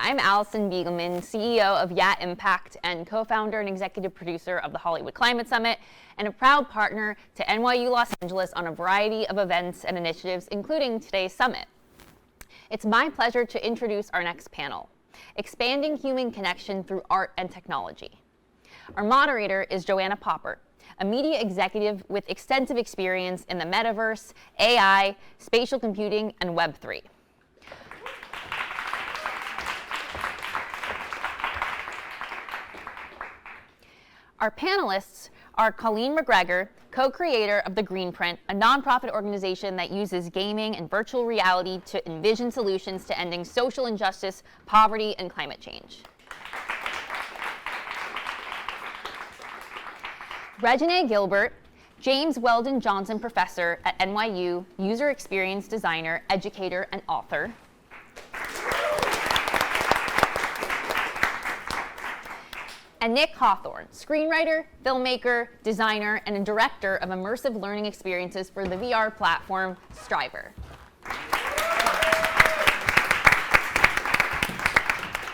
I'm Allison Biegelman, CEO of Yeah Impact and co-founder and executive producer of the Hollywood Climate Summit and a proud partner to NYU Los Angeles on a variety of events and initiatives, including today's summit. It's my pleasure to introduce our next panel, Expanding Human Connection Through Art and Technology. Our moderator is Joanna Popper, a media executive with extensive experience in the metaverse, AI, spatial computing, and Web3. Our panelists are Colleen McGregor, co-creator of The Greenprint, a nonprofit organization that uses gaming and virtual reality to envision solutions to ending social injustice, poverty, and climate change. Reginae Gilbert, James Weldon Johnson Professor at NYU, user experience designer, educator, and author. And Nick Hawthorne, screenwriter, filmmaker, designer, and a director of immersive learning experiences for the VR platform Striver.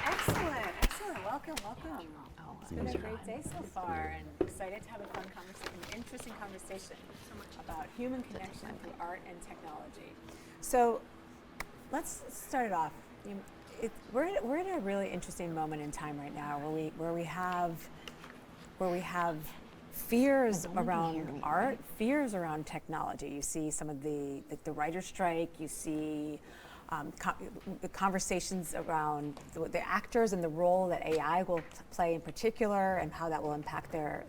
Excellent. Welcome. It's been a great day so far, and excited to have a fun conversation, an interesting conversation about human connection through art and technology. So let's start it off. We're in a really interesting moment in time right now where we have fears around art, fears around technology. You see some of the writer's strike. You see the conversations around the actors and the role that AI will play in particular, and how that will impact their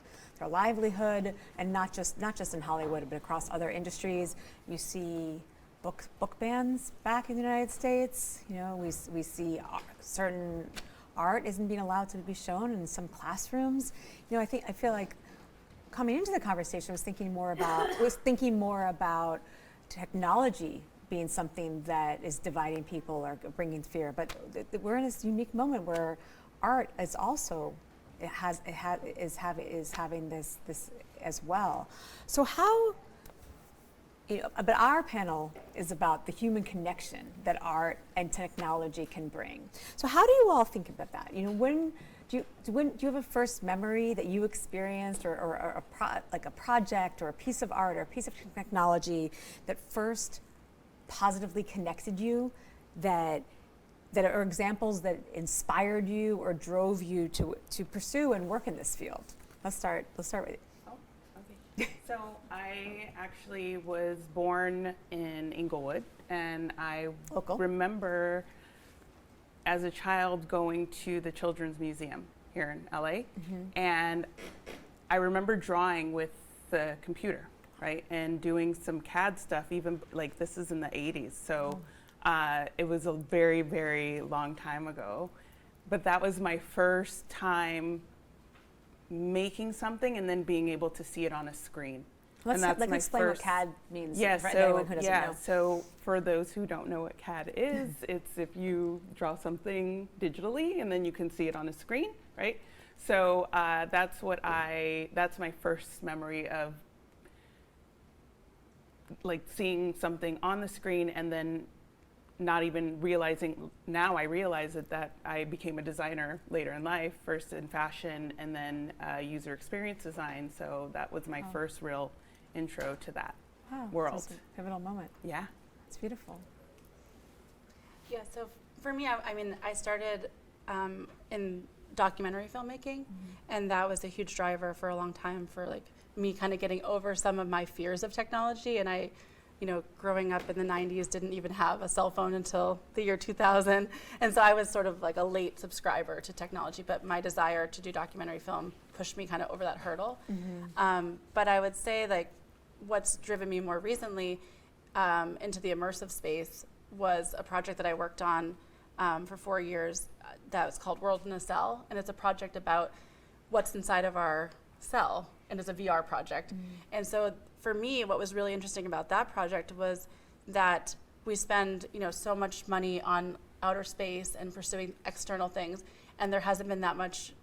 livelihood, and not just in Hollywood, but across other industries. You see book bans back in the United States. You know, we see certain art isn't being allowed to be shown in some classrooms. You know, I feel like coming into the conversation was thinking more about technology being something that is dividing people or bringing fear. But we're in this unique moment where art is also is having this as well. So how? But our panel is about the human connection that art and technology can bring. So how do you all think about that? You know, when do you have a first memory that you experienced, or like a project or a piece of art or a piece of technology that first positively connected you, that are examples that inspired you or drove you to pursue and work in this field? Let's start with you. So I actually was born in Inglewood, and I remember as a child going to the Children's Museum here in LA, and I remember drawing with the computer, right, and doing some CAD stuff, even like this is in the 80s, so it was a very, very long time ago, but that was my first time making something and then being able to see it on a screen. Let's explain what CAD means for anyone who doesn't know. So for those who don't know what CAD is, it's if you draw something digitally and then you can see it on a screen, right? So that's my first memory of like seeing something on the screen and then not even realizing. Now I realize that I became a designer later in life, first in fashion and then user experience design. So that was my first real intro to that world. That's a pivotal moment. Yeah. It's beautiful. Yeah, so for me, I started in documentary filmmaking, and that was a huge driver for a long time for like me kind of getting over some of my fears of technology. And I, growing up in the 90s, didn't even have a cell phone until the year 2000. And so I was sort of like a late subscriber to technology, but my desire to do documentary film pushed me kind of over that hurdle. But I would say like what's driven me more recently into the immersive space was a project that I worked on for 4 years that was called World in a Cell. And it's a project about what's inside of our cell, and it's a VR project. And so for me, what was really interesting about that project was that we spend, so much money on outer space and pursuing external things, and there hasn't been that much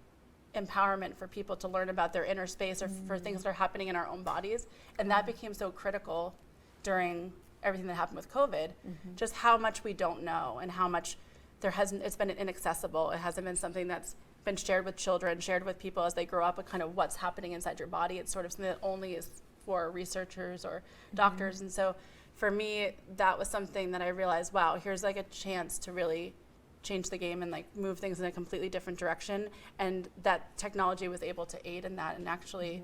empowerment for people to learn about their inner space or for things that are happening in our own bodies. And that became so critical during everything that happened with COVID, just how much we don't know and how much it's been inaccessible. It hasn't been something that's been shared with children, shared with people as they grow up, and kind of what's happening inside your body. It's sort of something that only is for researchers or doctors. And so for me, that was something that I realized, wow, here's like a chance to really change the game and like move things in a completely different direction. And that technology was able to aid in that and actually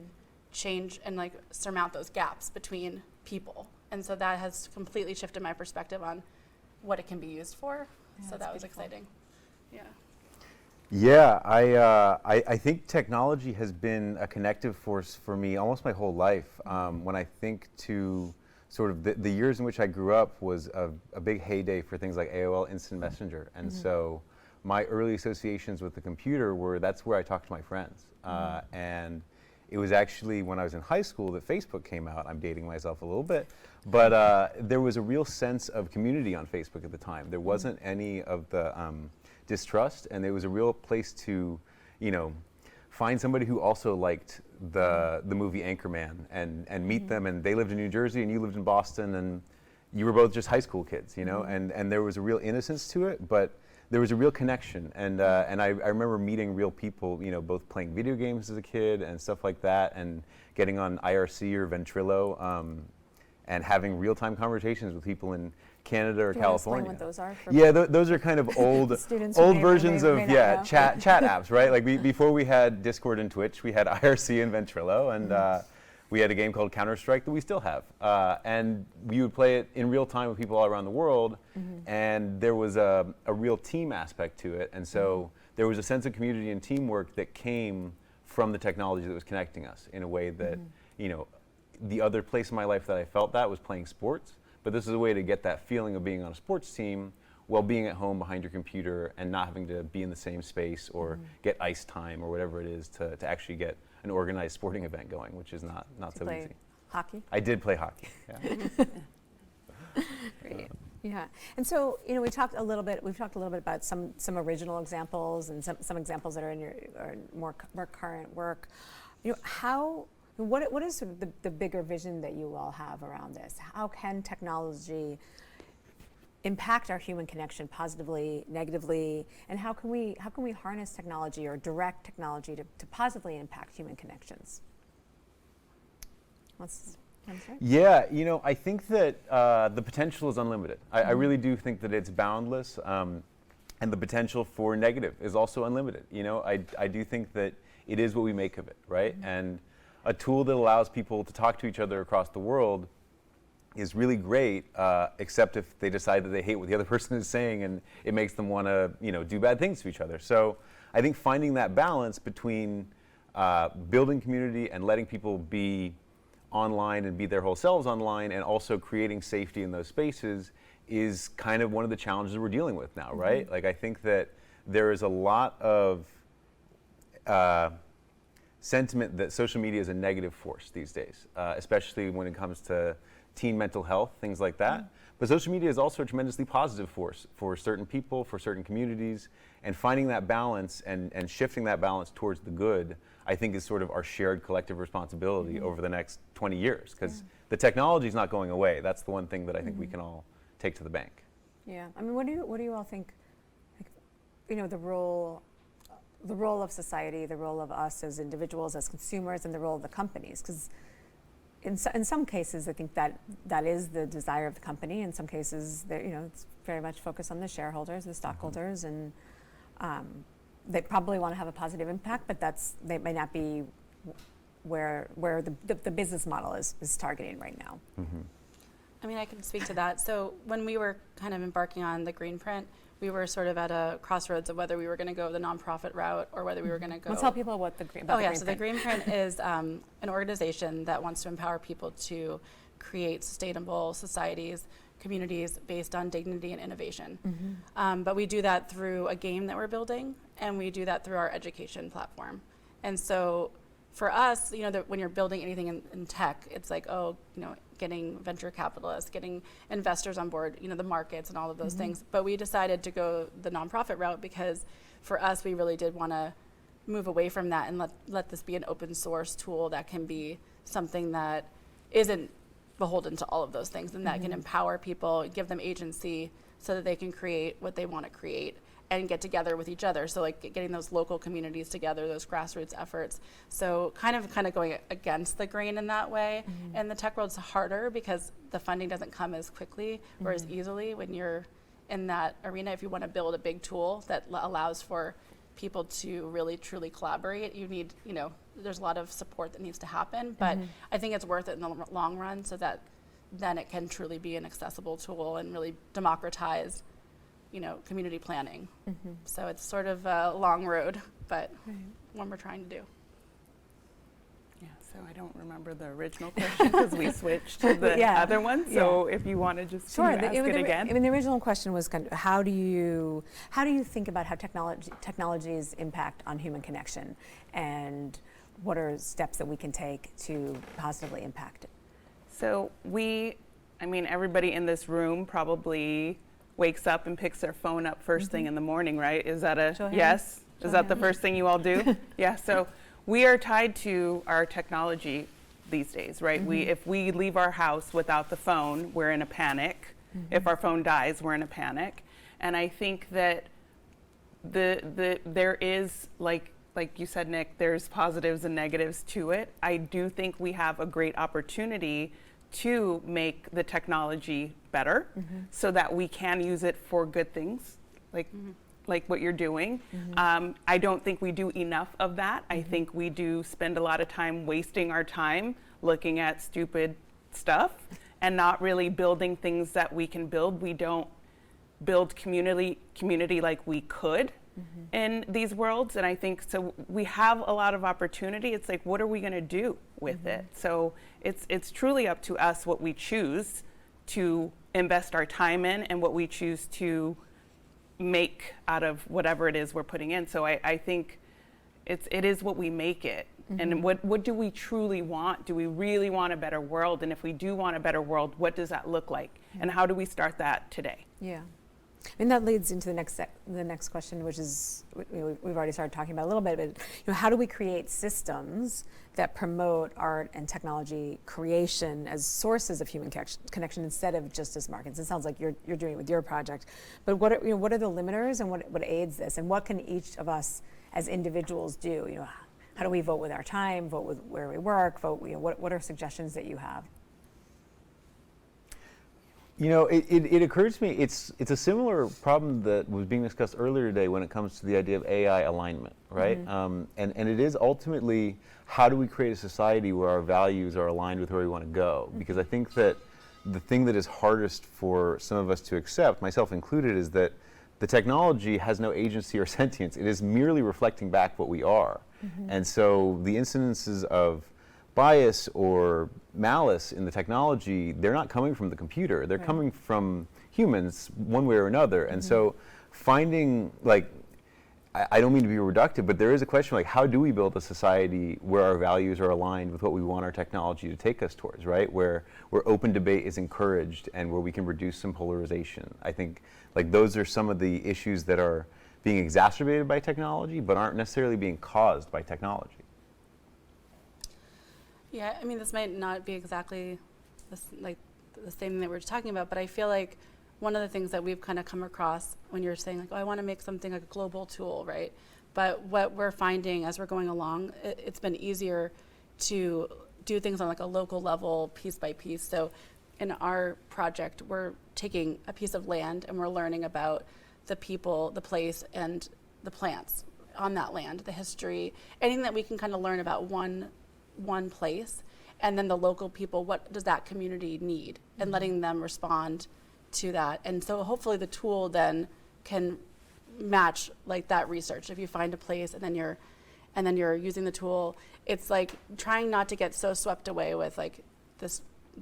change and like surmount those gaps between people. And so that has completely shifted my perspective on what it can be used for. Yeah, so that was beautiful. exciting. Yeah. Yeah, I think technology has been a connective force for me almost my whole life. When I think to sort of the years in which I grew up was a big heyday for things like AOL Instant Messenger. And so my early associations with the computer that's where I talked to my friends. And it was actually when I was in high school that Facebook came out. I'm dating myself a little bit. But there was a real sense of community on Facebook at the time. There wasn't any of the distrust, and it was a real place to, find somebody who also liked the movie Anchorman and meet them. And they lived in New Jersey and you lived in Boston, and you were both just high school kids, and there was a real innocence to it, but there was a real connection. And I remember meeting real people, both playing video games as a kid and stuff like that, and getting on IRC or Ventrilo, and having real-time conversations with people in Canada or Do you wanna California. explain what those are? For Yeah, those are kind of old Students who old may or versions may of not know. chat apps, right? Like before we had Discord and Twitch, we had IRC and Ventrilo, and we had a game called Counter-Strike that we still have. And we would play it in real time with people all around the world, and there was a real team aspect to it. And so there was a sense of community and teamwork that came from the technology that was connecting us in a way that, the other place in my life that I felt that was playing sports. But this is a way to get that feeling of being on a sports team while being at home behind your computer and not having to be in the same space or get ice time or whatever it is to actually get an organized sporting event going, which is not so play easy. hockey? I did play hockey. Yeah. Great. Yeah, and so we've talked a little bit about some original examples and some examples that are in your more current work. What is sort of the bigger vision that you all have around this? How can technology impact our human connection positively, negatively, and how can we harness technology or direct technology to positively impact human connections? Yeah, I think that the potential is unlimited. I really do think that it's boundless, and the potential for negative is also unlimited. I do think that it is what we make of it, right? And a tool that allows people to talk to each other across the world is really great, except if they decide that they hate what the other person is saying and it makes them want to, do bad things to each other. So I think finding that balance between building community and letting people be online and be their whole selves online, and also creating safety in those spaces is kind of one of the challenges we're dealing with now, right? Like, I think that there is a lot of sentiment that social media is a negative force these days, especially when it comes to teen mental health, things like that. But social media is also a tremendously positive force for certain people, for certain communities, and finding that balance and shifting that balance towards the good, I think, is sort of our shared collective responsibility over the next 20 years, because the technology is not going away. That's the one thing that I think we can all take to the bank. Yeah, I mean, what do you all think, the role of society, the role of us as individuals, as consumers, and the role of the companies? Because in some cases, I think that is the desire of the company. In some cases, it's very much focused on the shareholders, the stockholders, and they probably want to have a positive impact, but they may not be where the business model is targeting right now. I mean, I can speak to that. So when we were kind of embarking on the green print, we were sort of at a crossroads of whether we were going to go the nonprofit route or whether we were going to go. Well, tell people what the green. The Green Print is an organization that wants to empower people to create sustainable societies, communities based on dignity and innovation. But we do that through a game that we're building, and we do that through our education platform. And so for us, when you're building anything in tech, it's like, getting venture capitalists, getting investors on board, the markets and all of those things. But we decided to go the nonprofit route because for us, we really did want to move away from that and let this be an open source tool that can be something that isn't beholden to all of those things and that can empower people, give them agency, so that they can create what they want to create and get together with each other. So like getting those local communities together, those grassroots efforts. So kind of going against the grain in that way. And the tech world's harder because the funding doesn't come as quickly or as easily when you're in that arena. If you want to build a big tool that allows for people to really truly collaborate, you need, there's a lot of support that needs to happen, but I think it's worth it in the long run so that then it can truly be an accessible tool and really democratize community planning. So it's sort of a long road, but one we're trying to do. Yeah, so I don't remember the original question because we switched to the other one. So if you want to just ask it again. I mean, the original question was kind of how do you think about how technology's impact on human connection, and what are steps that we can take to positively impact it? So everybody in this room probably wakes up and picks their phone up first thing in the morning, right? Is that a yes? Is that the first thing you all do? Yeah, so we are tied to our technology these days, right? If we leave our house without the phone, we're in a panic. If our phone dies, we're in a panic. And I think that there is, like you said, Nick, there's positives and negatives to it. I do think we have a great opportunity to make the technology better so that we can use it for good things, like what you're doing. I don't think we do enough of that. I think we do spend a lot of time wasting our time looking at stupid stuff and not really building things that we can build. We don't build community like we could in these worlds. And I think so we have a lot of opportunity. It's like, what are we going to do with it? So it's truly up to us what we choose to invest our time in and what we choose to make out of whatever it is we're putting in. So I think it is what we make it. And what do we truly want? Do we really want a better world? And if we do want a better world, what does that look like? And how do we start that today? Yeah. And that leads into the next question, which is we've already started talking about a little bit, but how do we create systems that promote art and technology creation as sources of human connection instead of just as markets? It sounds like you're doing it with your project, but what are the limiters and what aids this, and what can each of us as individuals do? How do we vote with our time, vote with where we work, vote? What are suggestions that you have? It occurs to me it's a similar problem that was being discussed earlier today when it comes to the idea of AI alignment, right? And it is ultimately, how do we create a society where our values are aligned with where we want to go? Because I think that the thing that is hardest for some of us to accept, myself included, is that the technology has no agency or sentience. It is merely reflecting back what we are. And so the incidences of bias or malice in the technology, they're not coming from the computer. They're coming from humans one way or another. And so finding, I don't mean to be reductive, but there is a question how do we build a society where our values are aligned with what we want our technology to take us towards, right? Where open debate is encouraged and where we can reduce some polarization. I think those are some of the issues that are being exacerbated by technology, but aren't necessarily being caused by technology. Yeah, I mean, this might not be exactly the same thing that we were just talking about, but I feel like one of the things that we've kind of come across when you're saying I want to make something like a global tool, right? But what we're finding as we're going along, it's been easier to do things on a local level, piece by piece. So in our project, we're taking a piece of land and we're learning about the people, the place, and the plants on that land, the history, anything that we can kind of learn about one place, and then the local people, what does that community need, and letting them respond to that. And so hopefully the tool then can match that research. If you find a place and then you're using the tool, it's trying not to get so swept away with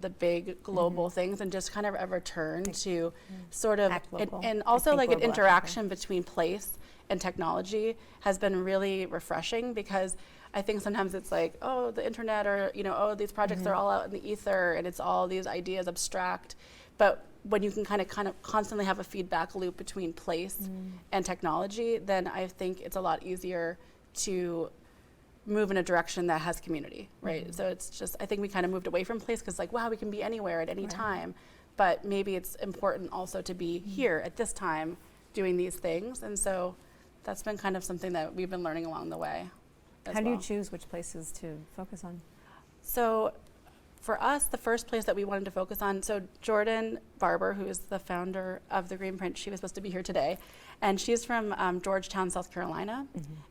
the big global things, and just kind of a return to sort of and also an interaction between place and technology has been really refreshing, because I think sometimes it's the internet, or these projects are all out in the ether and it's all these ideas abstract. But when you can kind of constantly have a feedback loop between place and technology, then I think it's a lot easier to move in a direction that has community, right? So it's just, I think we kind of moved away from place because wow, we can be anywhere at any time. but maybe it's important also to be here at this time doing these things. And so that's been kind of something that we've been learning along the way. How do you choose which places to focus on? So for us, the first place that we wanted to focus on, so Jordan Barber, who is the founder of the Green Print, she was supposed to be here today, and she's from Georgetown, South Carolina.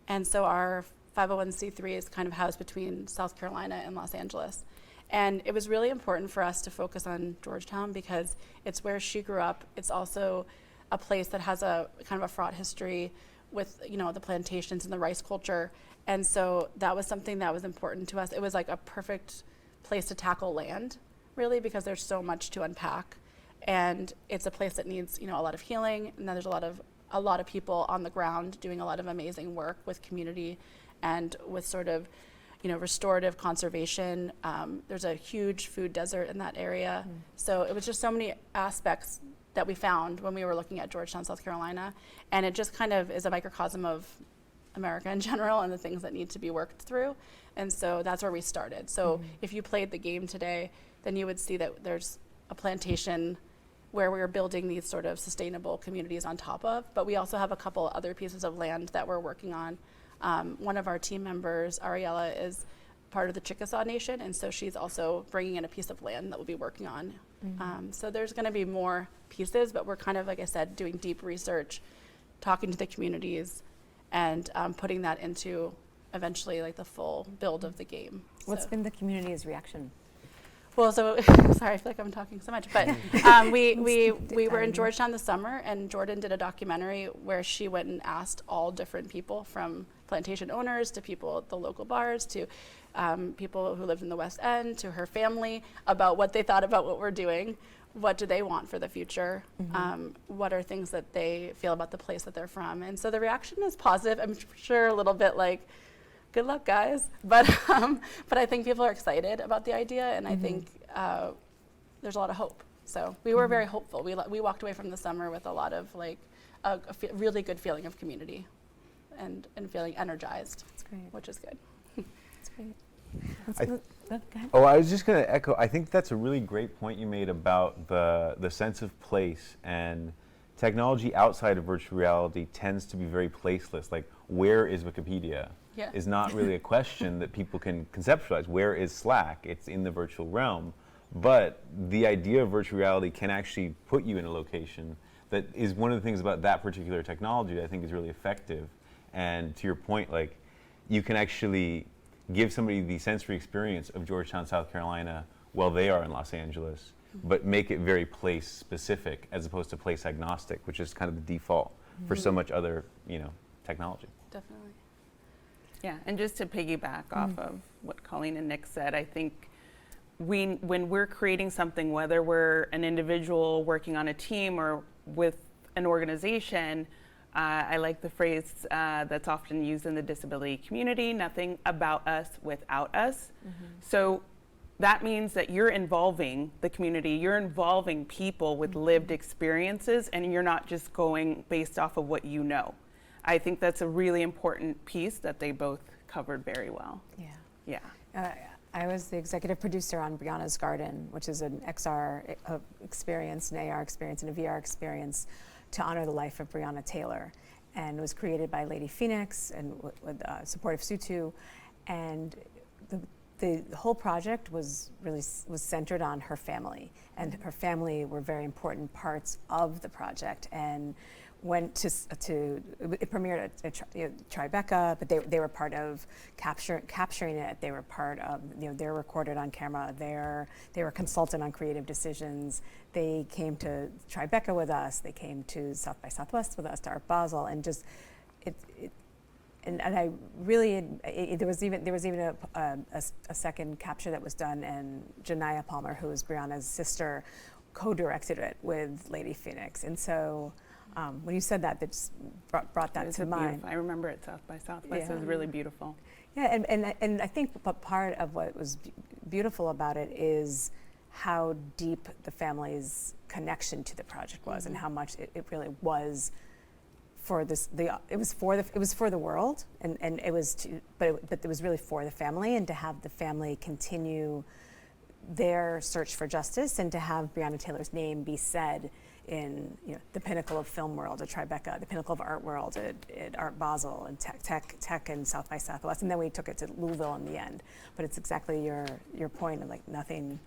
And so our 501c3 is kind of housed between South Carolina and Los Angeles. And it was really important for us to focus on Georgetown because it's where she grew up. It's also a place that has a kind of a fraught history with, you know, the plantations and the rice culture. And so that was something that was important to us. It was like a perfect place to tackle land, really, because there's so much to unpack. And it's a place that needs, you know, a lot of healing. And then there's a lot of people on the ground doing a lot of amazing work with community and with sort of, you know, restorative conservation. There's a huge food desert in that area. So it was just so many aspects that we found when we were looking at Georgetown, South Carolina. And it just kind of is a microcosm of America in general and the things that need to be worked through. And so that's where we started. So if you played the game today, then you would see that there's a plantation where we are building these sort of sustainable communities on top of. But we also have a couple other pieces of land that we're working on. One of our team members, Ariella, is part of the Chickasaw Nation, and so she's also bringing in a piece of land that we'll be working on. So there's going to be more pieces, but we're kind of, like I said, doing deep research, talking to the communities, and putting that into eventually like the full build of the game. What's been the community's reaction? Well, so sorry, I feel like I'm talking so much, but we were in Georgetown this summer, and Jordan did a documentary where she went and asked all different people, from plantation owners to people at the local bars to people who lived in the West End to her family, about what they thought about what we're doing. What do they want for the future? What are things that they feel about the place that they're from? And so the reaction is positive. I'm sure a little bit like, good luck, guys. But I think people are excited about the idea, and I think there's a lot of hope. So we were very hopeful. We walked away from the summer with a lot of like a really good feeling of community, and feeling energized. That's great. Which is good. That's great. Go ahead. Oh, I was just going to echo. I think that's a really great point you made about the sense of place, and technology outside of virtual reality tends to be very placeless. Like, where is Wikipedia? Yeah. Is not really a question that people can conceptualize. Where is Slack? It's in the virtual realm. But the idea of virtual reality can actually put you in a location. That is one of the things about that particular technology that I think is really effective. And to your point, like, you can actually give somebody the sensory experience of Georgetown, South Carolina, while they are in Los Angeles, but make it very place specific as opposed to place agnostic, which is kind of the default for so much other, technology. Definitely. Yeah, and just to piggyback off of what Colleen and Nick said, I think when we're creating something, whether we're an individual working on a team or with an organization, I like the phrase that's often used in the disability community, nothing about us without us. So that means that you're involving the community, you're involving people with lived experiences, and you're not just going based off of what you know. I think that's a really important piece that they both covered very well. Yeah. Yeah. I was the executive producer on Brianna's Garden, which is an XR experience, an AR experience, and a VR experience to honor the life of Breonna Taylor, and it was created by Lady Phoenix and with support of Sutu. And the whole project was centered on her family, and her family were very important parts of the project. And went to it premiered at Tribeca, but they were part of capturing it. They were part of, they're recorded on camera. They were consultant on creative decisions. They came to Tribeca with us. They came to South by Southwest with us, to Art Basel, and just and I really there was even a second capture that was done, and Janiyah Palmer, who is Brianna's sister, co-directed it with Lady Phoenix. And so when you said that, that just brought that to mind. I remember it South by Southwest. It was really beautiful. Yeah, and I think part of what was beautiful about it is how deep the family's connection to the project was, and how much it really was for this. It was for the world, but it was really for the family, and to have the family continue their search for justice, and to have Breonna Taylor's name be said in the pinnacle of film world at Tribeca, the pinnacle of art world at Art Basel, and tech and South by Southwest, and then we took it to Louisville in the end. But it's exactly your point of like nothing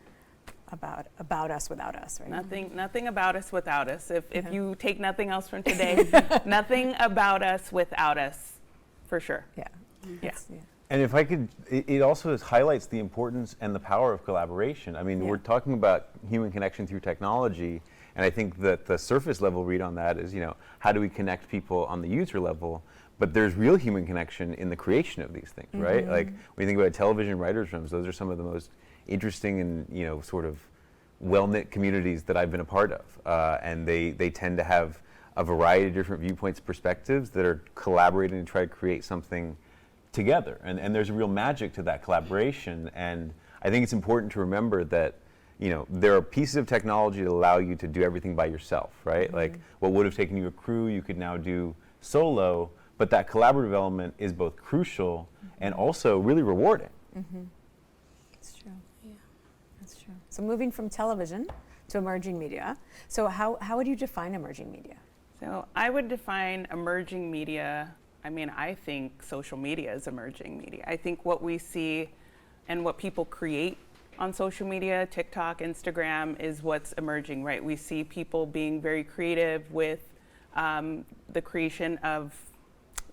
about us without us, right? Nothing about us without us. If you take nothing else from today, nothing about us without us, for sure. Yeah. Yeah. And if I could, it also highlights the importance and the power of collaboration. I mean, we're talking about human connection through technology, and I think that the surface level read on that is, how do we connect people on the user level? But there's real human connection in the creation of these things, right? Like when you think about television writers' rooms, those are some of the most interesting and sort of well-knit communities that I've been a part of, and they tend to have a variety of different viewpoints, perspectives that are collaborating to try to create something together, and there's a real magic to that collaboration. And I think it's important to remember that there are pieces of technology that allow you to do everything by yourself, right? Like what would have taken you a crew, you could now do solo, but that collaborative element is both crucial and also really rewarding. It's true. Yeah, that's true. So moving from television to emerging media, so how would you define emerging media? So I would define emerging media, I think social media is emerging media. I think what we see and what people create on social media, TikTok, Instagram, is what's emerging, right? We see people being very creative with the creation of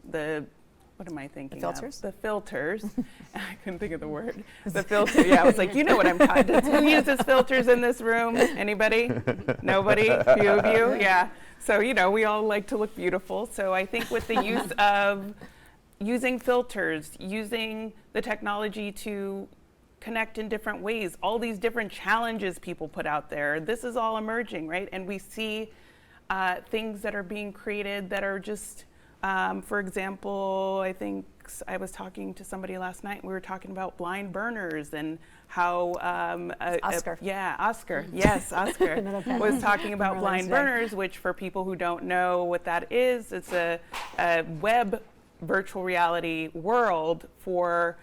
what am I thinking the filters? of? The filters. I couldn't think of the word. The filter, yeah, I was like, what I'm talking about. Who uses filters in this room? Anybody? Nobody? Few of you? Yeah. So, we all like to look beautiful. So I think with the use of using filters, using the technology to connect in different ways, all these different challenges people put out there, this is all emerging, right? And we see things that are being created that are just, for example, I think I was talking to somebody last night, we were talking about blind burners and how Oscar. Oscar. Yes, Oscar was talking about blind burners, which for people who don't know what that is, it's a web virtual reality world for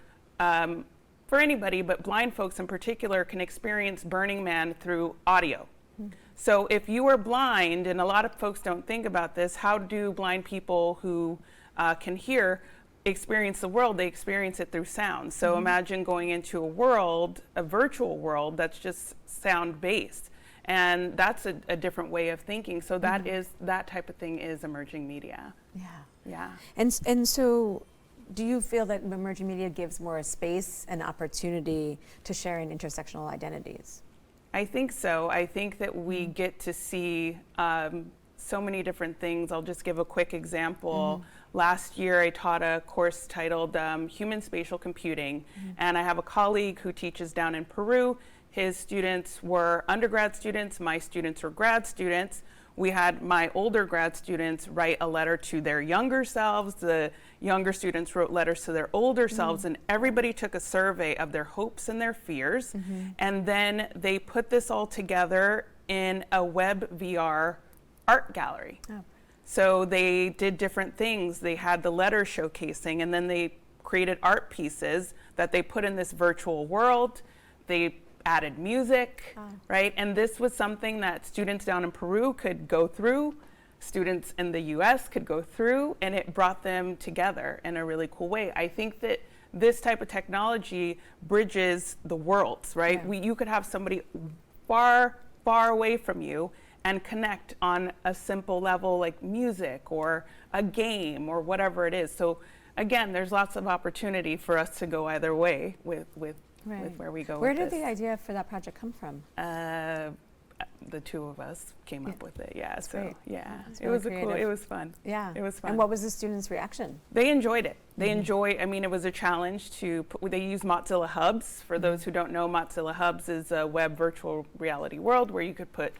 anybody, but blind folks in particular can experience Burning Man through audio. So if you are blind, and a lot of folks don't think about this, how do blind people who can hear experience the world? They experience it through sound. So imagine going into a virtual world that's just sound-based. And that's a different way of thinking. So that type of thing is emerging media. Yeah. Yeah. And so do you feel that emerging media gives more space and opportunity to sharing intersectional identities? I think so. I think that we get to see so many different things. I'll just give a quick example. Last year, I taught a course titled Human Spatial Computing, and I have a colleague who teaches down in Peru. His students were undergrad students, my students were grad students. We had my older grad students write a letter to their younger selves. The younger students wrote letters to their older selves, and everybody took a survey of their hopes and their fears. And then they put this all together in a web VR art gallery. Oh. So they did different things. They had the letters showcasing, and then they created art pieces that they put in this virtual world. They added music, right? And this was something that students down in Peru could go through, students in the US could go through, and it brought them together in a really cool way. I think that this type of technology bridges the worlds, right? Yeah. You could have somebody far, far away from you and connect on a simple level like music or a game or whatever it is. So again, there's lots of opportunity for us to go either way with where we go. Where with did this. the idea for that project come from? The two of us came up with it. Yeah, so great. yeah, That's it really was creative. it was fun. Yeah. It was fun. And what was the students' reaction? They enjoyed it. They I mean, it was a challenge to put, they use Mozilla Hubs. For those who don't know, Mozilla Hubs is a web virtual reality world where you could put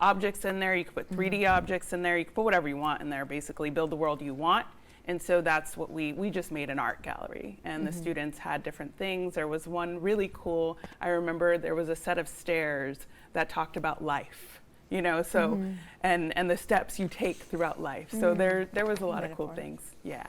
objects in there, you could put 3D objects in there, you could put whatever you want in there, basically build the world you want. And so that's what we just made an art gallery, and the students had different things. There was one really cool, I remember there was a set of stairs that talked about life, so, and the steps you take throughout life. So there was a lot of cool things. Yeah.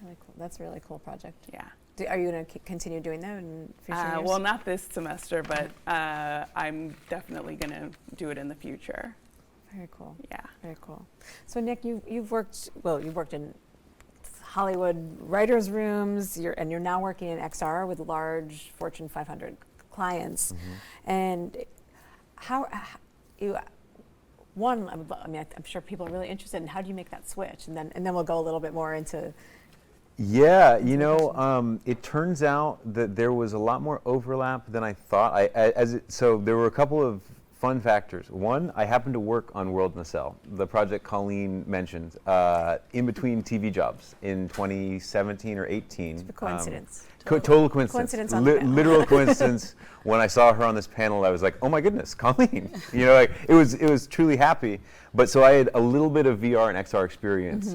Really cool. That's a really cool project. Yeah. Are you going to continue doing that in future years? Well, not this semester, but I'm definitely going to do it in the future. Very cool. Yeah. Very cool. So Nick, you've worked in Hollywood writers' rooms, and you're now working in XR with large Fortune 500 clients. And how you I'm sure people are really interested in how do you make that switch, and then we'll go a little bit more into. Yeah, it turns out that there was a lot more overlap than I thought. So there were a couple of fun factors. One, I happened to work on World in a Cell, the project Colleen mentioned, in between TV jobs in 2017 or 18. It's a coincidence. Total coincidence. Coincidence on the panel. Literal coincidence. When I saw her on this panel, I was like, oh my goodness, Colleen. It was truly happy. But so I had a little bit of VR and XR experience,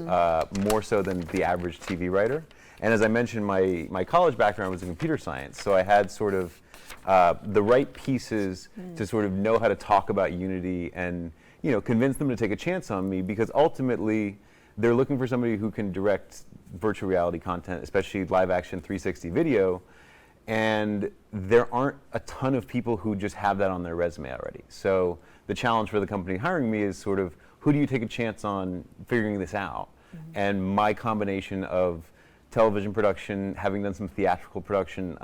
more so than the average TV writer. And as I mentioned, my college background was in computer science, so I had sort of the right pieces to sort of know how to talk about Unity and convince them to take a chance on me, because ultimately they're looking for somebody who can direct virtual reality content, especially live action 360 video, and there aren't a ton of people who just have that on their resume already. So the challenge for the company hiring me is sort of, who do you take a chance on figuring this out? And my combination of television production, having done some theatrical production,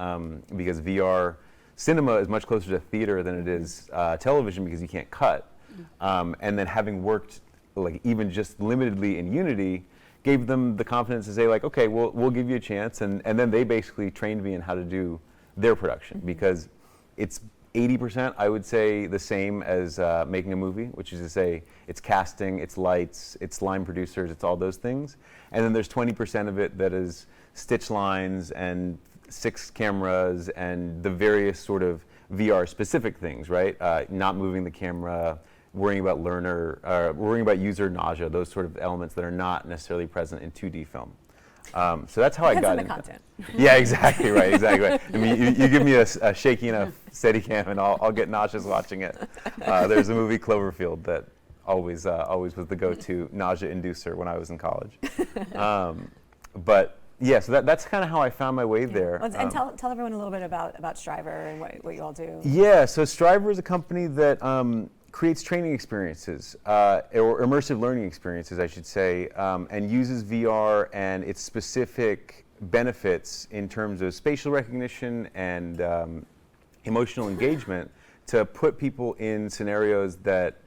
because VR cinema is much closer to theater than it is television because you can't cut. And then having worked like even just limitedly in Unity, gave them the confidence to say like, okay, we'll give you a chance. And then they basically trained me in how to do their production, because it's 80%, I would say, the same as making a movie, which is to say it's casting, it's lights, it's line producers, it's all those things. And then there's 20% of it that is stitch lines and 6 cameras and the various sort of VR specific things, right? Not moving the camera, worrying about worrying about user nausea, those sort of elements that are not necessarily present in 2D film. So that's how I got into content. Yeah, exactly right, exactly right. I mean, you give me a shaky enough Steadicam and I'll get nauseous watching it. There's a movie, Cloverfield, that always was the go-to nausea inducer when I was in college. But yeah, so that's kind of how I found my way there. Well, and tell everyone a little bit about Striver and what you all do. Yeah, so Striver is a company that creates training experiences, or immersive learning experiences, I should say, and uses VR and its specific benefits in terms of spatial recognition and emotional engagement to put people in scenarios that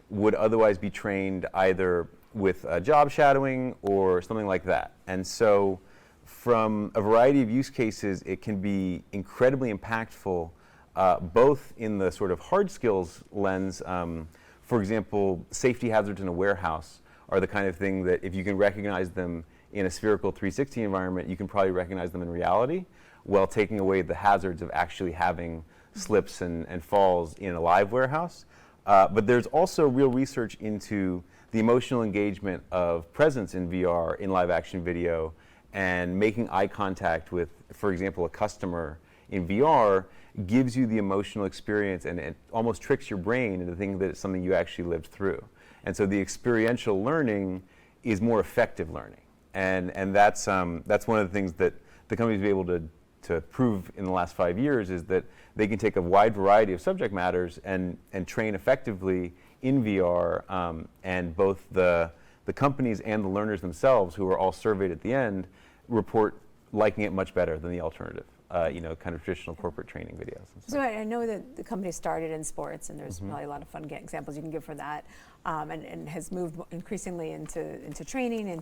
would otherwise be trained either with job shadowing or something like that. And so from a variety of use cases, it can be incredibly impactful, both in the sort of hard skills lens. For example, safety hazards in a warehouse are the kind of thing that if you can recognize them in a spherical 360 environment, you can probably recognize them in reality, while taking away the hazards of actually having slips and falls in a live warehouse. But there's also real research into the emotional engagement of presence in VR in live action video, and making eye contact with, for example, a customer in VR gives you the emotional experience, and it almost tricks your brain into thinking that it's something you actually lived through. And so the experiential learning is more effective learning. And that's one of the things that the company's been able to prove in the last 5 years, is that they can take a wide variety of subject matters and train effectively in VR, and both the companies and the learners themselves, who are all surveyed at the end, report liking it much better than the alternative, kind of traditional corporate training videos. So I know that the company started in sports, and there's probably a lot of fun examples you can give for that, and has moved increasingly into training,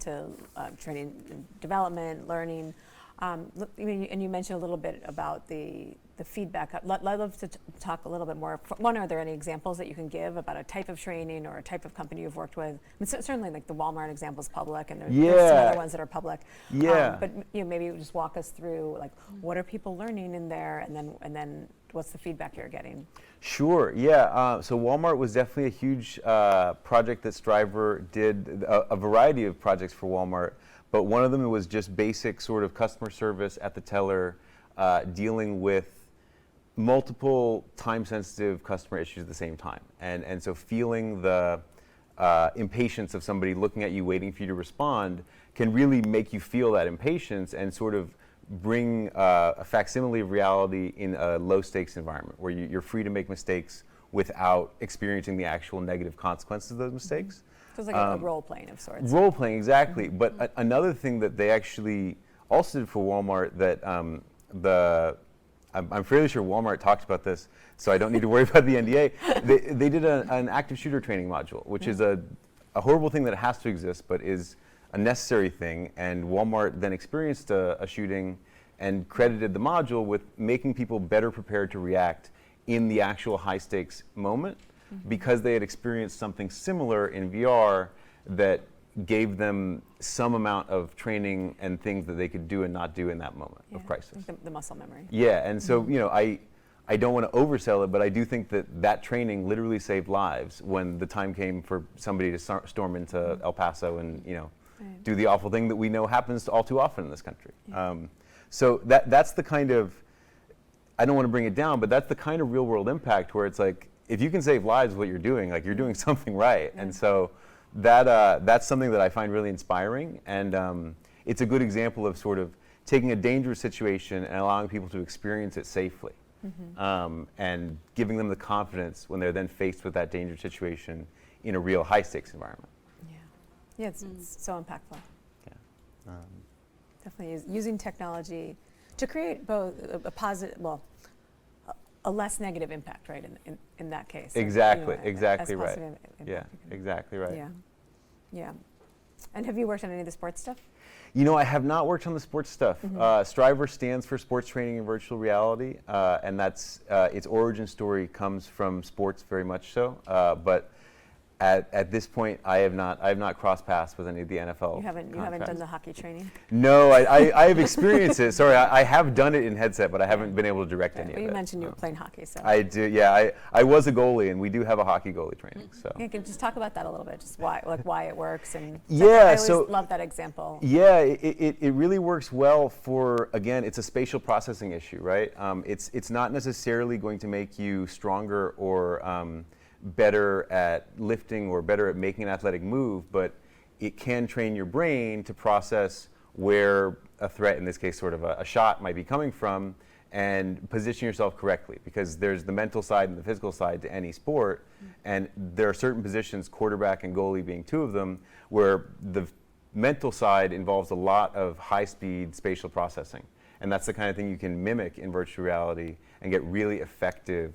training and development, learning. And you mentioned a little bit about the feedback. I'd love to talk a little bit more. One, are there any examples that you can give about a type of training or a type of company you've worked with? I mean, certainly, like the Walmart example is public, and there's some other ones that are public. Yeah. But maybe just walk us through, like, what are people learning in there, and then what's the feedback you're getting? Sure. Yeah. So Walmart was definitely a huge project that Striver did. A variety of projects for Walmart. But one of them was just basic sort of customer service at the teller, dealing with multiple time-sensitive customer issues at the same time. And so feeling the impatience of somebody looking at you, waiting for you to respond, can really make you feel that impatience and sort of bring a facsimile of reality in a low stakes environment where you're free to make mistakes without experiencing the actual negative consequences of those mistakes. So it's like a role playing of sorts. Role playing, exactly. But another thing that they actually also did for Walmart that I'm fairly sure Walmart talked about this, so I don't need to worry about the NDA. They did an active shooter training module, which is a horrible thing that has to exist, but is a necessary thing. And Walmart then experienced a shooting and credited the module with making people better prepared to react in the actual high stakes moment because they had experienced something similar in VR that gave them some amount of training and things that they could do and not do in that moment of crisis. The muscle memory. Yeah, and so, you know, I don't want to oversell it, but I do think that training literally saved lives when the time came for somebody to storm into El Paso and, you know, do the awful thing that we know happens all too often in this country. So that's the kind of, I don't want to bring it down, but that's the kind of real world impact where it's like, if you can save lives with what you're doing, like you're doing something right. And so that's something that I find really inspiring. And it's a good example of sort of taking a dangerous situation and allowing people to experience it safely. And giving them the confidence when they're then faced with that dangerous situation in a real high stakes environment. Yeah, it's so impactful. Yeah. Definitely using technology to create both a positive, well, a less negative impact, right? In that case. Exactly. You know, exactly as right. positive impact Yeah. you can- Exactly right. Yeah. Yeah. And have you worked on any of the sports stuff? You know, I have not worked on the sports stuff. Striver stands for Sports Training in Virtual Reality, and that's its origin story comes from sports very much so. But at this point, I have not crossed paths with any of the NFL. You haven't done the hockey training? No, I have experienced it. Sorry, I have done it in headset, but I haven't been able to direct any But of you it. mentioned you were playing hockey, so. I do, yeah. I was a goalie, and we do have a hockey goalie training. So. You can just talk about that a little bit, just why it works, and Yeah, I so- always love that example. Yeah, it really works well for, again, it's a spatial processing issue, right? It's not necessarily going to make you stronger or better at lifting or better at making an athletic move, but it can train your brain to process where a threat, in this case sort of a shot, might be coming from and position yourself correctly, because there's the mental side and the physical side to any sport, and there are certain positions, quarterback and goalie being two of them, where the mental side involves a lot of high-speed spatial processing, and that's the kind of thing you can mimic in virtual reality and get really effective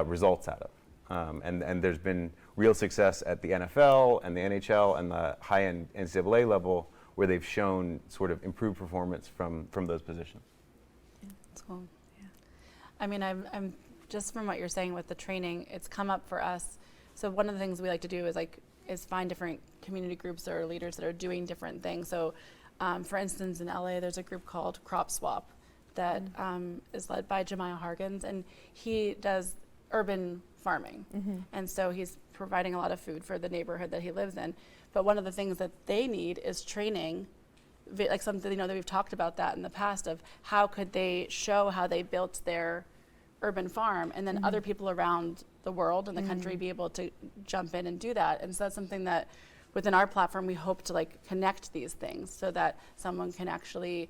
results out of. And there's been real success at the NFL and the NHL and the high-end NCAA level where they've shown sort of improved performance from those positions. That's cool. Yeah. I mean, I'm just from what you're saying with the training, it's come up for us. So one of the things we like to do is find different community groups or leaders that are doing different things. So, for instance, in LA, there's a group called Crop Swap that is led by Jemiah Hargens, and he does urban farming. And so he's providing a lot of food for the neighborhood that he lives in. But one of the things that they need is training, like something, you know, that we've talked about that in the past of how could they show how they built their urban farm, and then other people around the world and the country be able to jump in and do that. And so that's something that within our platform, we hope to like connect these things so that someone can actually,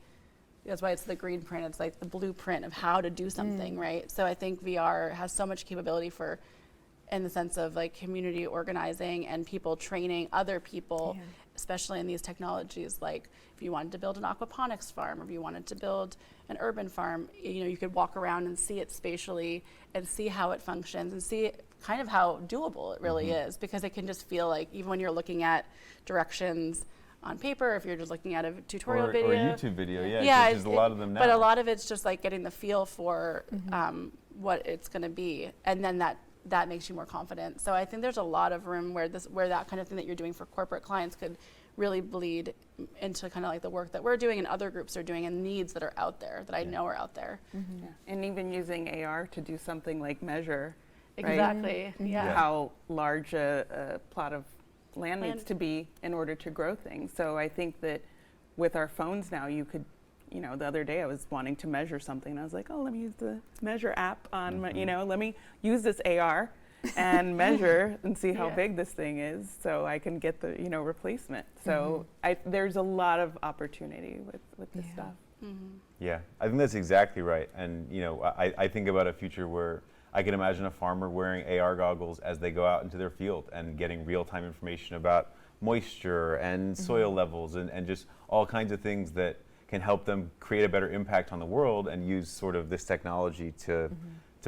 that's why it's the green print, it's like the blueprint of how to do something, right? So I think VR has so much capability for, in the sense of like community organizing and people training other people, especially in these technologies. Like if you wanted to build an aquaponics farm, or if you wanted to build an urban farm, you know, you could walk around and see it spatially and see how it functions and see kind of how doable it really is, because it can just feel like, even when you're looking at directions on paper, if you're just looking at a tutorial video. Or a YouTube video, yeah, there's a lot of them now. But a lot of it's just like getting the feel for what it's going to be, and then that makes you more confident. So I think there's a lot of room where that kind of thing that you're doing for corporate clients could really bleed into kind of like the work that we're doing and other groups are doing, and needs that are out there that I know are out there. Yeah. And even using AR to do something like measure, right? Exactly. Yeah. How large a plot of land needs to be in order to grow things. So I think that with our phones now, you could, you know, the other day I was wanting to measure something, and I was like, oh, let me use the measure app on my, you know, let me use this AR and measure and see how big this thing is, so I can get the, you know, replacement. So there's a lot of opportunity with this stuff. Yeah, I think that's exactly right. And I think about a future where I can imagine a farmer wearing AR goggles as they go out into their field and getting real-time information about moisture and soil levels and just all kinds of things that can help them create a better impact on the world and use sort of this technology to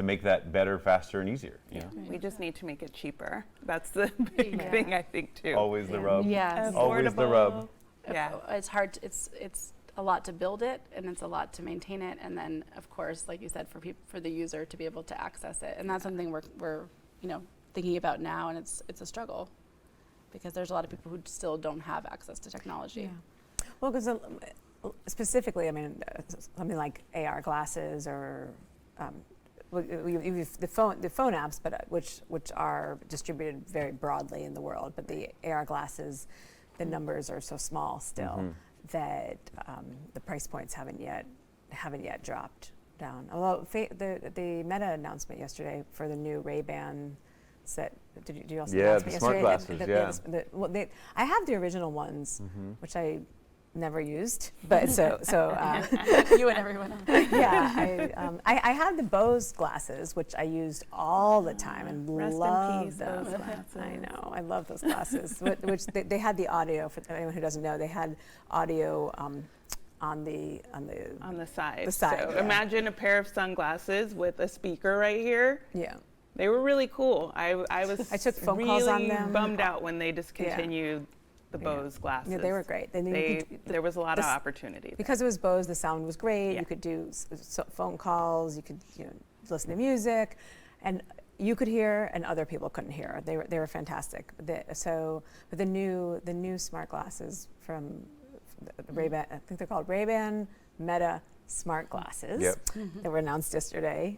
make that better, faster, and easier. You know? We just need to make it cheaper. That's the big thing, I think, too. Always the rub. Yes. Always the rub. Yeah. It's hard. It's a lot to build it, and it's a lot to maintain it, and then of course, like you said, for the user to be able to access it, and that's something we're thinking about now, and it's a struggle because there's a lot of people who still don't have access to technology. Yeah. Well, because specifically, I mean, something like AR glasses or the phone apps, but which are distributed very broadly in the world, but the AR glasses, the numbers are so small still that the price points haven't yet dropped down. Although the Meta announcement yesterday for the new Ray-Ban set, did you also announce the it smart yesterday? glasses, I have the original ones, which I never used, but so You and everyone else. yeah, I had the Bose glasses, which I used all the time and Rest in loved peace, them. those glasses. I know, I love those glasses. Which they had the audio, for anyone who doesn't know, they had audio on the side. The side, So yeah. imagine a pair of sunglasses with a speaker right here. yeah. They were really cool. I took phone really calls on them. bummed out when they discontinued the Bose glasses. Yeah, they were great. There was a lot of opportunity there. Because it was Bose, the sound was great. Yeah. You could do phone calls. You could listen to music, and you could hear, and other people couldn't hear. They were fantastic. But the new smart glasses from the Ray-Ban, I think they're called Ray-Ban Meta smart glasses. Yep. That were announced yesterday.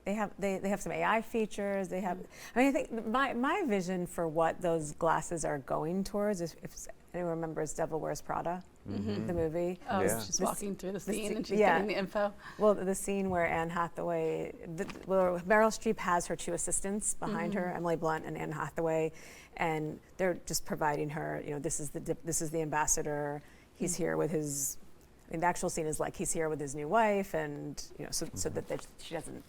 They have some AI features. They have. I mean, I think my vision for what those glasses are going towards is, if anyone remembers Devil Wears Prada, the movie. Oh, Yeah. she's walking through the scene and she's yeah. getting the info. Well, the scene where Anne Hathaway, where Meryl Streep has her two assistants behind her, Emily Blunt and Anne Hathaway, and they're just providing her. This is the ambassador. He's here with his. I mean, the actual scene is like he's here with his new wife, and so that she doesn't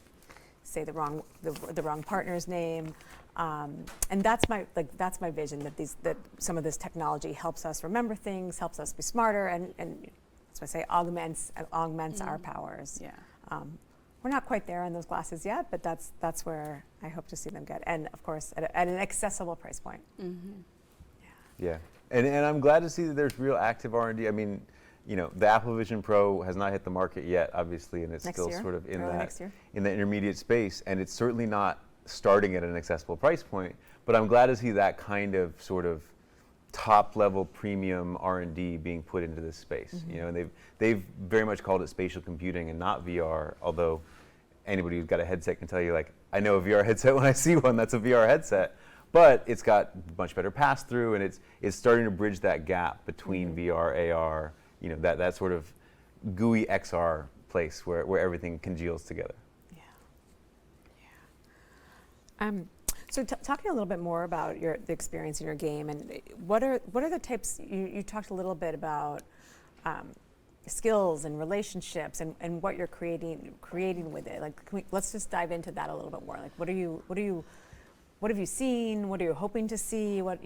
say the wrong partner's name, and that's my vision, that some of this technology helps us remember things, helps us be smarter, and as I say, augments our powers. Yeah. We're not quite there on those glasses yet, but that's where I hope to see them get, and of course at an accessible price point. Yeah, and I'm glad to see that there's real active R&D. I mean, the Apple Vision Pro has not hit the market yet, obviously, and it's Next still year, sort of in early that next year. in the intermediate space, and it's certainly not starting at an accessible price point. But I'm glad to see that kind of sort of top-level premium R&D being put into this space. And they've very much called it spatial computing and not VR. Although anybody who's got a headset can tell you, like, I know a VR headset when I see one. That's a VR headset. But it's got much better pass-through, and it's starting to bridge that gap between VR, AR. That sort of GUI XR place where everything congeals together. Yeah. So talking a little bit more about the experience in your game, and what are the types, you talked a little bit about skills and relationships and what you're creating with it. Like, let's just dive into that a little bit more. Like, what have you seen? What are you hoping to see? What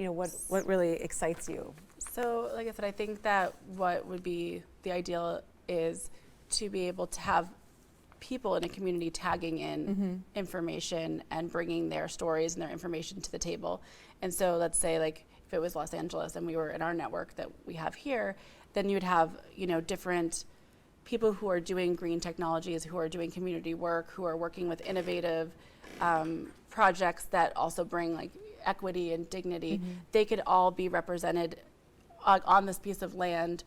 really excites you? So, like I said, I think that what would be the ideal is to be able to have people in a community tagging in information and bringing their stories and their information to the table. And so let's say, like, if it was Los Angeles and we were in our network that we have here, then you'd have, different people who are doing green technologies, who are doing community work, who are working with innovative projects that also bring, like, equity and dignity. They could all be represented on this piece of land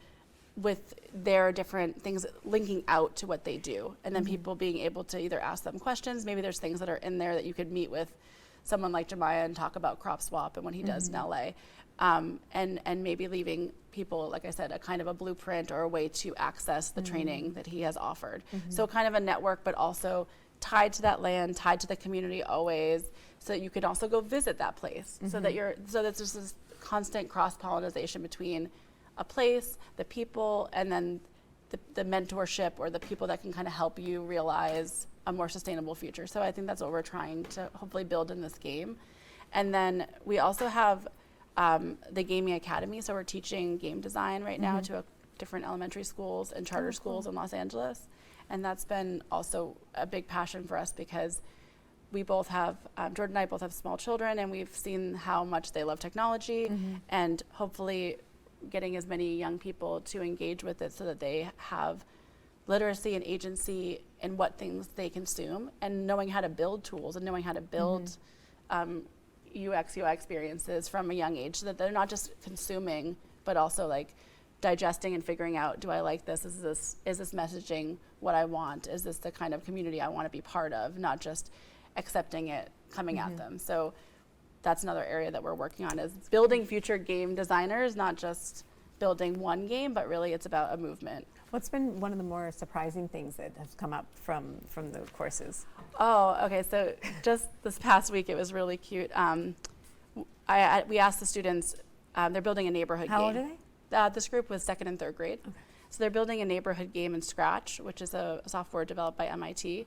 with their different things linking out to what they do, and then people being able to either ask them questions. Maybe there's things that are in there that you could meet with someone like Jemiah and talk about crop swap and what he does in LA, and maybe leaving people, like I said, a kind of a blueprint or a way to access the training that he has offered. So kind of a network, but also tied to that land, tied to the community always, so that you can also go visit that place, so that there's just this constant cross-pollination between a place, the people, and then the mentorship or the people that can kind of help you realize a more sustainable future. So I think that's what we're trying to hopefully build in this game. And then we also have the Gaming Academy. So we're teaching game design right now to different elementary schools and charter schools in Los Angeles. And that's been also a big passion for us because we both have, Jordan and I both have small children, and we've seen how much they love technology, and hopefully getting as many young people to engage with it so that they have literacy and agency in what things they consume, and knowing how to build tools and knowing how to build UX, UI experiences from a young age, so that they're not just consuming, but also like digesting and figuring out, do I like this? Is this messaging what I want? Is this the kind of community I want to be part of? Not just accepting it coming at them. So that's another area that we're working on, is building future game designers, not just building one game, but really it's about a movement. What's been one of the more surprising things that has come up from the courses? Oh, okay. So just this past week, it was really cute. We asked the students, they're building a neighborhood game. How old are they? This group was 2nd and 3rd grade. Okay. So they're building a neighborhood game in Scratch, which is a software developed by MIT.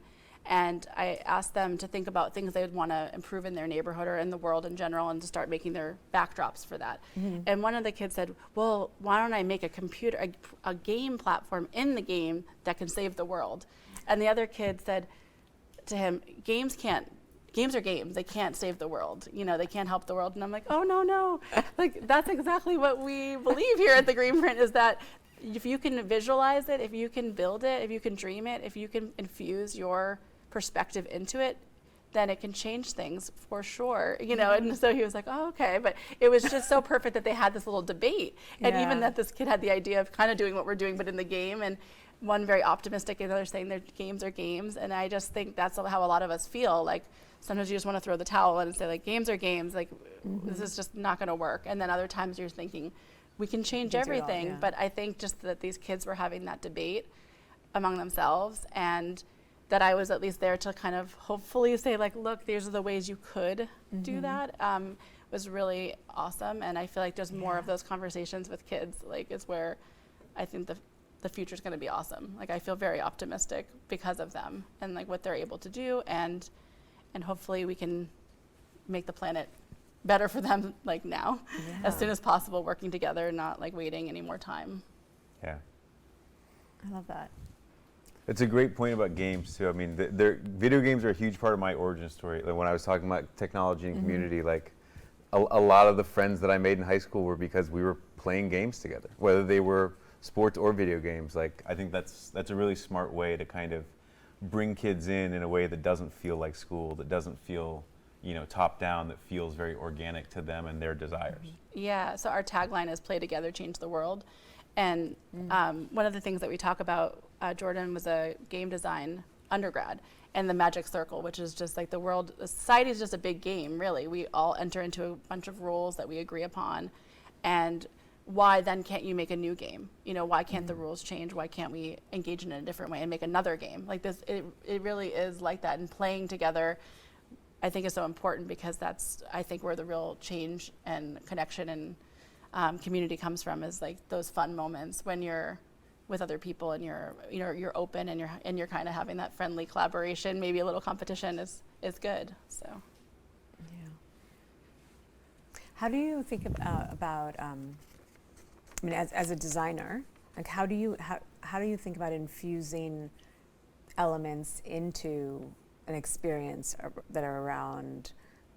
And I asked them to think about things they would want to improve in their neighborhood or in the world in general, and to start making their backdrops for that. And one of the kids said, well, why don't I make a game platform in the game that can save the world? And the other kid said to him, games are games. They can't save the world. You know, they can't help the world. And I'm like, oh, no. Like, that's exactly what we believe here at the Greenprint, is that if you can visualize it, if you can build it, if you can dream it, if you can infuse your perspective into it, then it can change things for sure, you know. And so he was like, oh, okay. But it was just so perfect that they had this little debate, and even that this kid had the idea of kind of doing what we're doing, but in the game. And one very optimistic, and the other saying their games are games. And I just think that's how a lot of us feel. Like, sometimes you just want to throw the towel in and say, like, games are games. Like, this is just not going to work. And then other times you're thinking, we can change everything. But I think just that these kids were having that debate among themselves, and that I was at least there to kind of hopefully say, like, look, these are the ways you could do that, was really awesome. And I feel like just more of those conversations with kids, like, is where I think the future is going to be awesome. Like, I feel very optimistic because of them and like what they're able to do, and hopefully we can make the planet better for them, like now, as soon as possible, working together, not like waiting any more time. Yeah. I love that. It's a great point about games too. I mean, video games are a huge part of my origin story. Like, when I was talking about technology and community, like a lot of the friends that I made in high school were because we were playing games together, whether they were sports or video games. Like, I think that's a really smart way to kind of bring kids in a way that doesn't feel like school, that doesn't feel, you know, top down, that feels very organic to them and their desires. Yeah, so our tagline is "Play together, change the world." And one of the things that we talk about, Jordan was a game design undergrad, and the magic circle, which is just like the society is just a big game, really. We all enter into a bunch of rules that we agree upon, and why then can't you make a new game? You know, why can't the rules change? Why can't we engage in it in a different way and make another game? Like this, it really is like that. And playing together, I think, is so important, because that's, I think, where the real change and connection and community comes from, is like those fun moments when you're with other people and you're open and you're kind of having that friendly collaboration. Maybe a little competition is good. So, yeah. How do you think about I mean, as a designer, like, how do you think about infusing elements into an experience that are around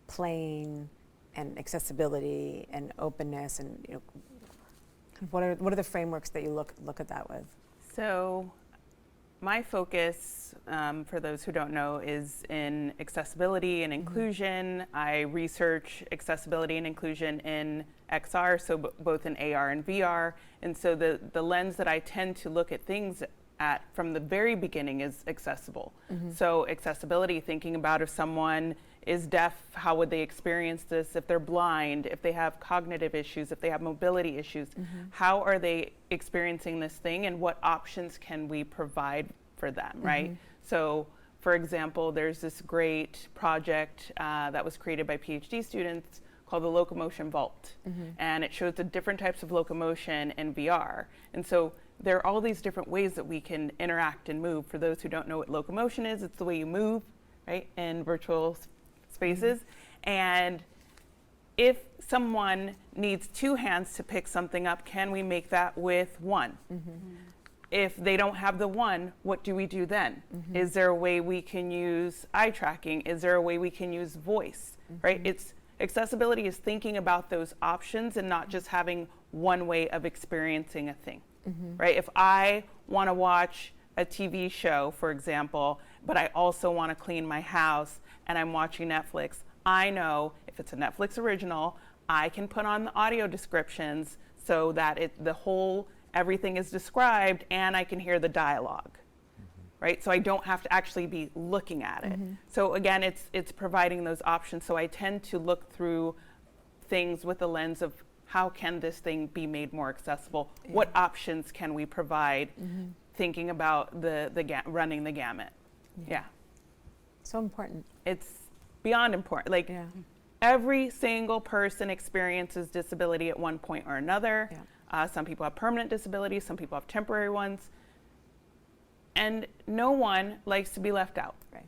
playing and accessibility and openness, and, you know, what are the frameworks that you look at that with? So my focus, for those who don't know, is in accessibility and inclusion. I research accessibility and inclusion in XR, so both in AR and VR. And so the lens that I tend to look at things at from the very beginning is accessible. So accessibility, thinking about if someone is deaf, how would they experience this? If they're blind, if they have cognitive issues, if they have mobility issues, how are they experiencing this thing, and what options can we provide for them, right? So, for example, there's this great project that was created by PhD students called the Locomotion Vault, and it shows the different types of locomotion in VR. And so there are all these different ways that we can interact and move. For those who don't know what locomotion is, it's the way you move, right, in virtual spaces. And if someone needs 2 hands to pick something up, can we make that with 1? If they don't have the 1, what do we do then? Is there a way we can use eye tracking? Is there a way we can use voice, right? Accessibility is thinking about those options and not just having one way of experiencing a thing, right? If I want to watch a TV show, for example, but I also want to clean my house and I'm watching Netflix, I know if it's a Netflix original, I can put on the audio descriptions so that everything is described and I can hear the dialogue, right? So I don't have to actually be looking at it. So again, it's providing those options. So I tend to look through things with the lens of how can this thing be made more accessible? What options can we provide? Thinking about running the gamut. Yeah. So important. It's beyond important. Like every single person experiences disability at one point or another. Some people have permanent disabilities, some people have temporary ones. And no one likes to be left out. Right.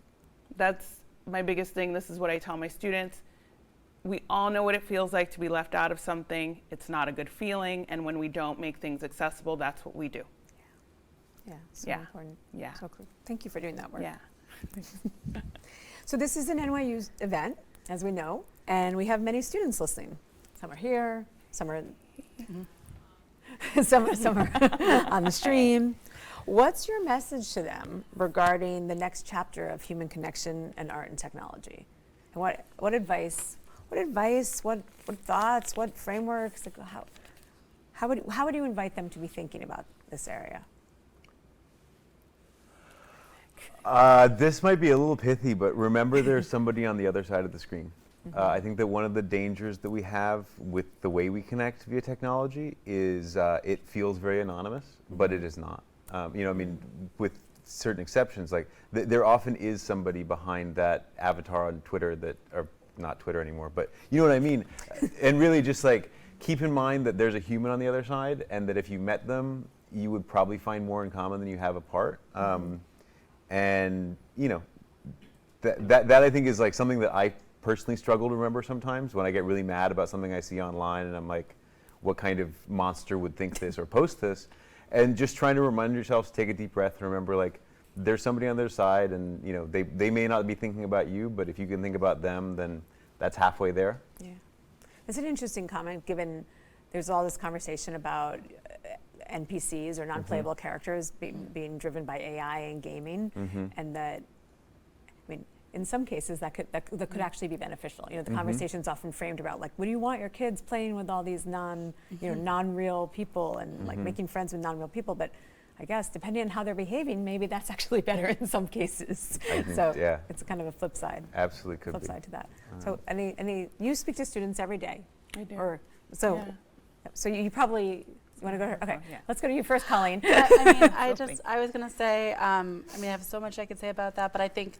That's my biggest thing. This is what I tell my students. We all know what it feels like to be left out of something. It's not a good feeling. And when we don't make things accessible, that's what we do. Yeah, so important. Yeah. So cool. Thank you for doing that work. Yeah. So this is an NYU event, as we know, and we have many students listening. Some are here, some are some are on the stream. What's your message to them regarding the next chapter of human connection and art and technology? And what advice, what thoughts, what frameworks, like how would you invite them to be thinking about this area? This might be a little pithy, but remember there's somebody on the other side of the screen. I think that one of the dangers that we have with the way we connect via technology is it feels very anonymous, but it is not. With certain exceptions, like there often is somebody behind that avatar on Twitter or not Twitter anymore, but you know what I mean? And really just like keep in mind that there's a human on the other side, and that if you met them, you would probably find more in common than you have apart. And that I think is like something that I personally struggle to remember sometimes when I get really mad about something I see online and I'm like, what kind of monster would think this or post this? And just trying to remind yourself to take a deep breath and remember, like, there's somebody on their side, and they may not be thinking about you, but if you can think about them, then that's halfway there. Yeah, it's an interesting comment given there's all this conversation about NPCs or non-playable characters being driven by AI and gaming, and that, in some cases that could actually be beneficial. The conversation's often framed about like, what do you want your kids playing with all these non-real people and like making friends with non-real people? But I guess depending on how they're behaving, maybe that's actually better in some cases. So it's kind of a flip side. Absolutely could flip be. side to that. So you speak to students every day. I do. So you probably want to go. Okay, let's go to you first, Colleen. I was gonna say. I have so much I could say about that, but I think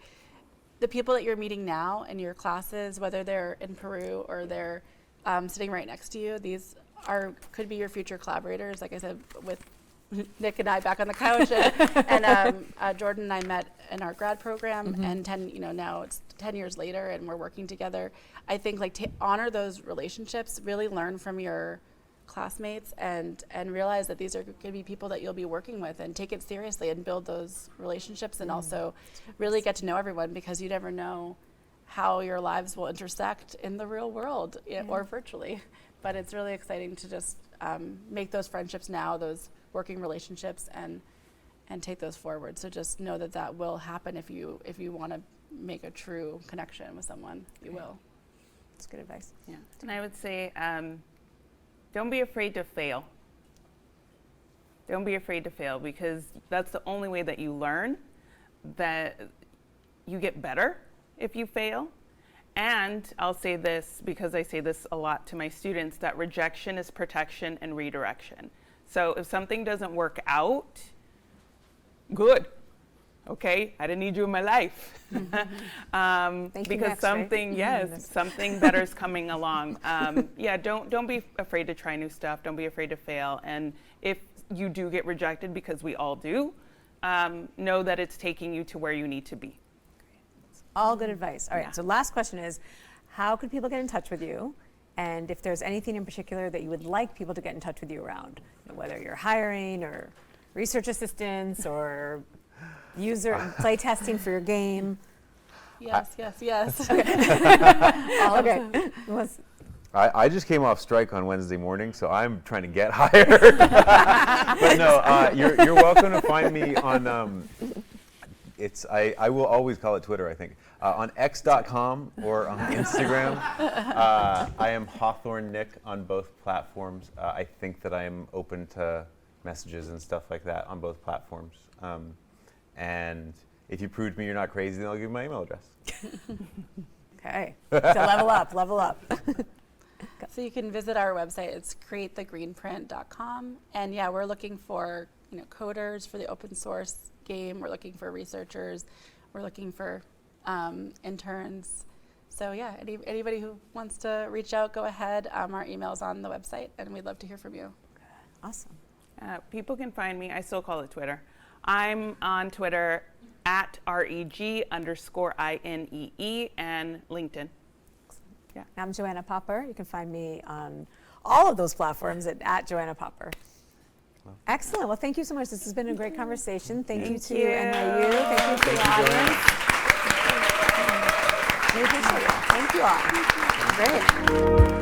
the people that you're meeting now in your classes, whether they're in Peru or they're sitting right next to you, these could be your future collaborators. Like I said, with Nick and I back on the couch, and Jordan and I met in our grad program, and now it's 10 years later, and we're working together. I think honor those relationships, really learn from your classmates, and realize that these are going to be people that you'll be working with, and take it seriously and build those relationships, and also really get to know everyone, because you never know how your lives will intersect in the real world or virtually. But it's really exciting to just make those friendships now, those working relationships, and take those forward. So just know that will happen if you want to make a true connection with someone. You will. That's good advice. Yeah, and I would say, don't be afraid to fail. Don't be afraid to fail, because that's the only way that you learn, that you get better if you fail. And I'll say this, because I say this a lot to my students, that rejection is protection and redirection. So if something doesn't work out, good. Okay, I didn't need you in my life. Because something, something better is coming along. Don't be afraid to try new stuff. Don't be afraid to fail. And if you do get rejected, because we all do, know that it's taking you to where you need to be. All good advice. All right, Yeah. so last question is, how could people get in touch with you? And if there's anything in particular that you would like people to get in touch with you around, whether you're hiring or research assistants or user play testing for your game. Yes, yes, yes. Okay. I just came off strike on Wednesday morning, so I'm trying to get hired. But no, you're welcome to find me on, I will always call it Twitter, I think, on x.com or on Instagram. I am Hawthorne Nick on both platforms. I think that I am open to messages and stuff like that on both platforms. And if you prove to me you're not crazy, then I'll give you my email address. Okay, so level up, level up. So you can visit our website. It's createthegreenprint.com. And yeah, we're looking for coders for the open source game. We're looking for researchers. We're looking for interns. So yeah, anybody who wants to reach out, go ahead. Our email's on the website, and we'd love to hear from you. Awesome. People can find me, I still call it Twitter. I'm on Twitter at @reg_INEE and LinkedIn. Yeah. I'm Joanna Popper. You can find me on all of those platforms at Joanna Popper. Excellent. Well, thank you so much. This has been a great conversation. Thank you to NYU. Thank you to the audience. We appreciate it. Thank you all. Great.